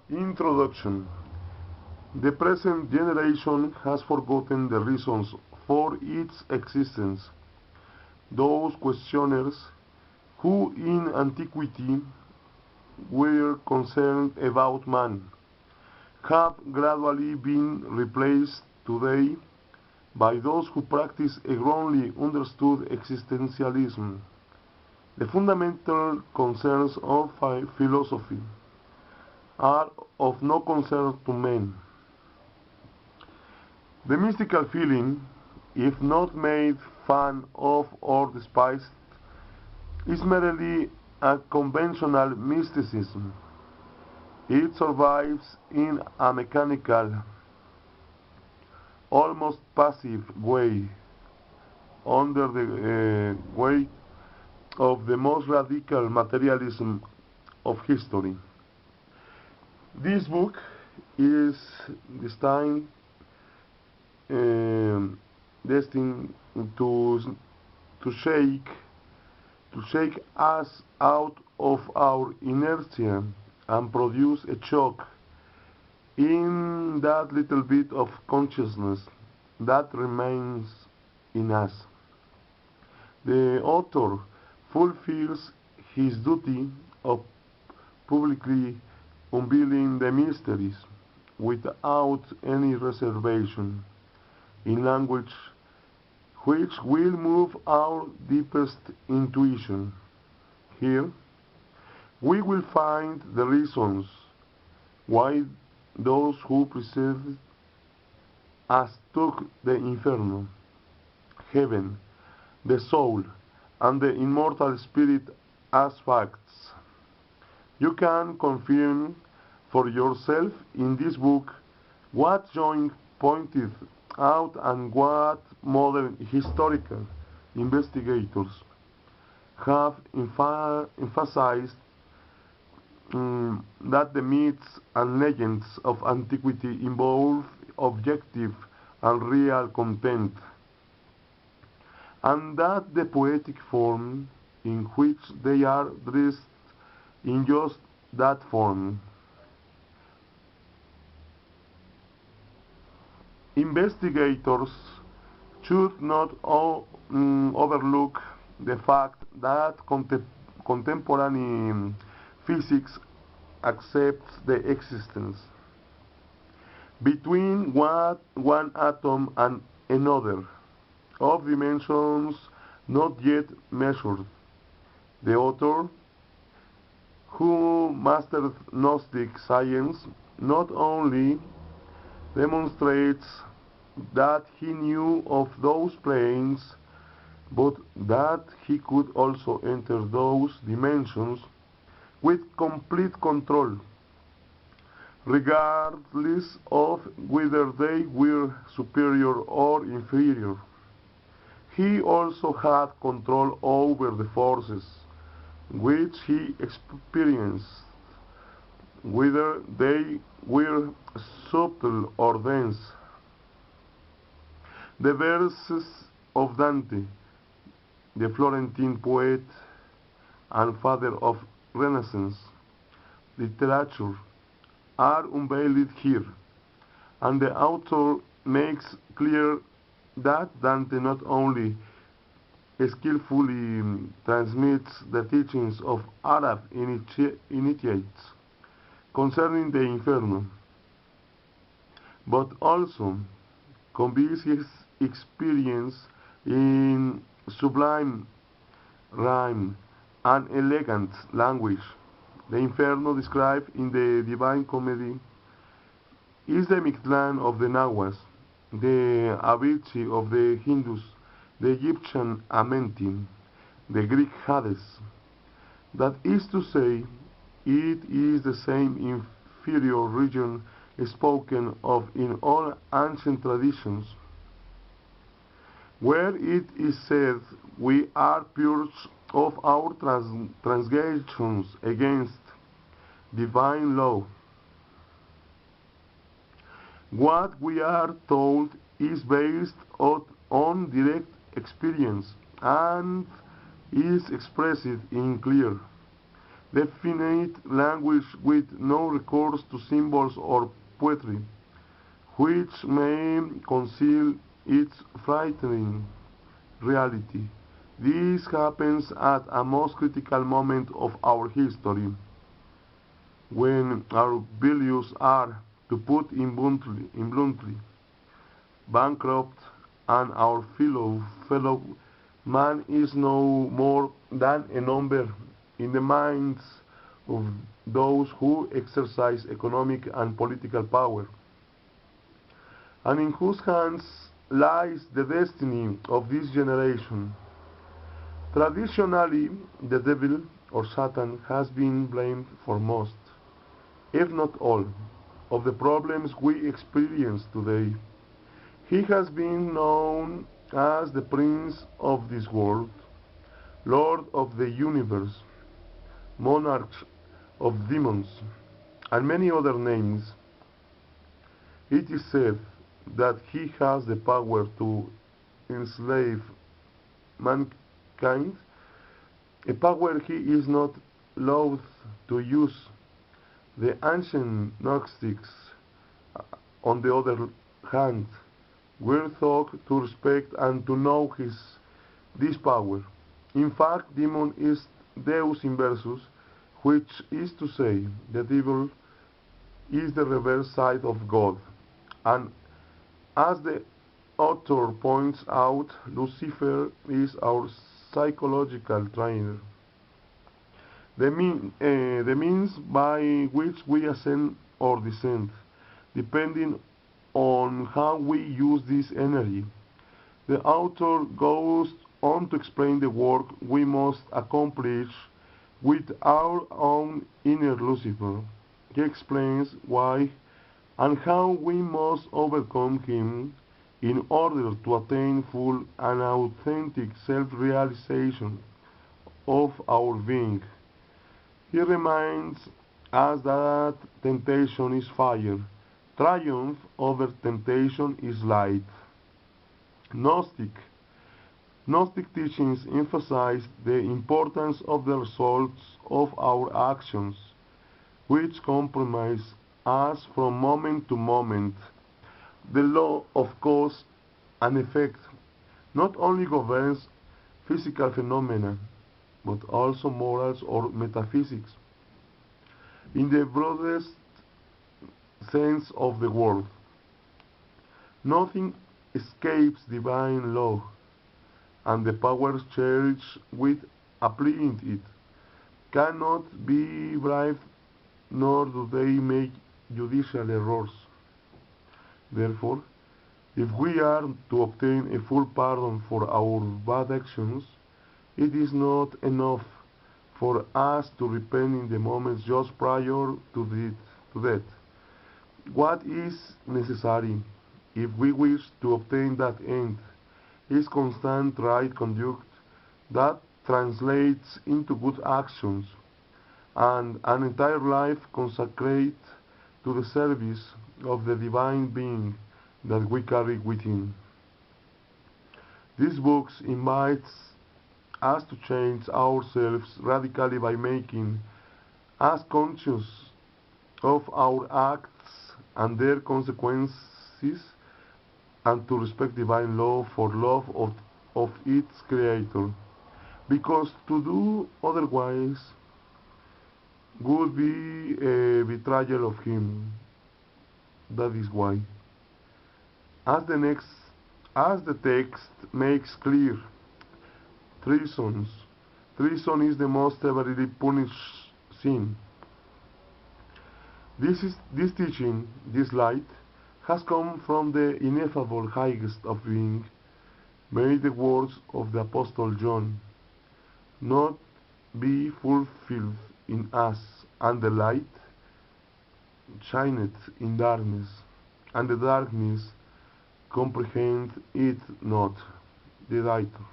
Introduction. The present generation has forgotten the reasons for its existence. Those questioners who in antiquity were concerned about man have gradually been replaced today by those who practice a wrongly understood existentialism. The fundamental concerns of philosophy are of no concern to men. The mystical feeling, if not made fun of or despised, is merely a conventional mysticism. It survives in a mechanical, almost passive way under the weight of the most radical materialism of history. This book is destined destined to shake us out of our inertia and produce a shock in that little bit of consciousness that remains in us. The author fulfills his duty of publicly unveiling the mysteries without any reservation, in language which will move our deepest intuition. Here, we will find the reasons why those who preceded us took the inferno, heaven, the soul, and the immortal spirit as facts. You can confirm for yourself in this book what Jung pointed out and what modern historical investigators have emphasized, that the myths and legends of antiquity involve objective and real content, and that the poetic form in which they are dressed in just that form. Investigators should not overlook the fact that contemporary physics accepts the existence between one atom and another of dimensions not yet measured. The author, who mastered Gnostic science, not only demonstrates that he knew of those planes, but that he could also enter those dimensions with complete control, regardless of whether they were superior or inferior. He also had control over the forces which he experienced, whether they were subtle or dense. The verses of Dante, the Florentine poet and father of Renaissance literature, are unveiled here, and the author makes clear that Dante not only skillfully transmits the teachings of Arab initiates concerning the Inferno, but also conveys his experience in sublime rhyme and elegant language. The Inferno described in the Divine Comedy is the Mictlan of the Nahuas, the Avirchi of the Hindus, the Egyptian Amentin, the Greek Hades. That is to say, it is the same inferior region spoken of in all ancient traditions, where it is said we are purged of our transgressions against divine law. What we are told is based on direct experience and is expressed in clear, definite language with no recourse to symbols or poetry, which may conceal its frightening reality. This happens at a most critical moment of our history, when our values are, to put it bluntly, bankrupt, and our fellow man is no more than a number in the minds of those who exercise economic and political power, and in whose hands lies the destiny of this generation. Traditionally, the devil or Satan has been blamed for most, if not all, of the problems we experience today. He has been known as the Prince of this world, Lord of the universe, Monarch of demons, and many other names. It is said that he has the power to enslave mankind, a power he is not loath to use. The ancient Gnostics, on the other hand, were thought to respect and to know this power. In fact, demon is Deus inversus, which is to say, the devil is the reverse side of God. And as the author points out, Lucifer is our psychological trainer, the means by which we ascend or descend, depending on how we use this energy. The author goes on to explain the work we must accomplish with our own inner Lucifer. He explains why and how we must overcome him in order to attain full and authentic self-realization of our being. He reminds us that temptation is fire, triumph over temptation is light. Gnostic teachings emphasize the importance of the results of our actions, which compromise us from moment to moment. The law of cause and effect not only governs physical phenomena, but also morals or metaphysics, in the broadest sense of the word. Nothing escapes divine law, and the powers charged with applying it cannot be bribed, nor do they make judicial errors. Therefore, if we are to obtain a full pardon for our bad actions, it is not enough for us to repent in the moments just prior to death. What is necessary, if we wish to obtain that end, is constant right conduct that translates into good actions, and an entire life consecrated to the service of the divine being that we carry within. This book invites us to change ourselves radically by making us conscious of our acts and their consequences, and to respect divine law for love of its creator, because to do otherwise would be a betrayal of him. That is why, as the text makes clear, treason is the most severely punished sin. This teaching, this light, has come from the ineffable highest of being. May the words of the Apostle John not be fulfilled in us, and the light shineth in darkness, and the darkness comprehend it not. The writer.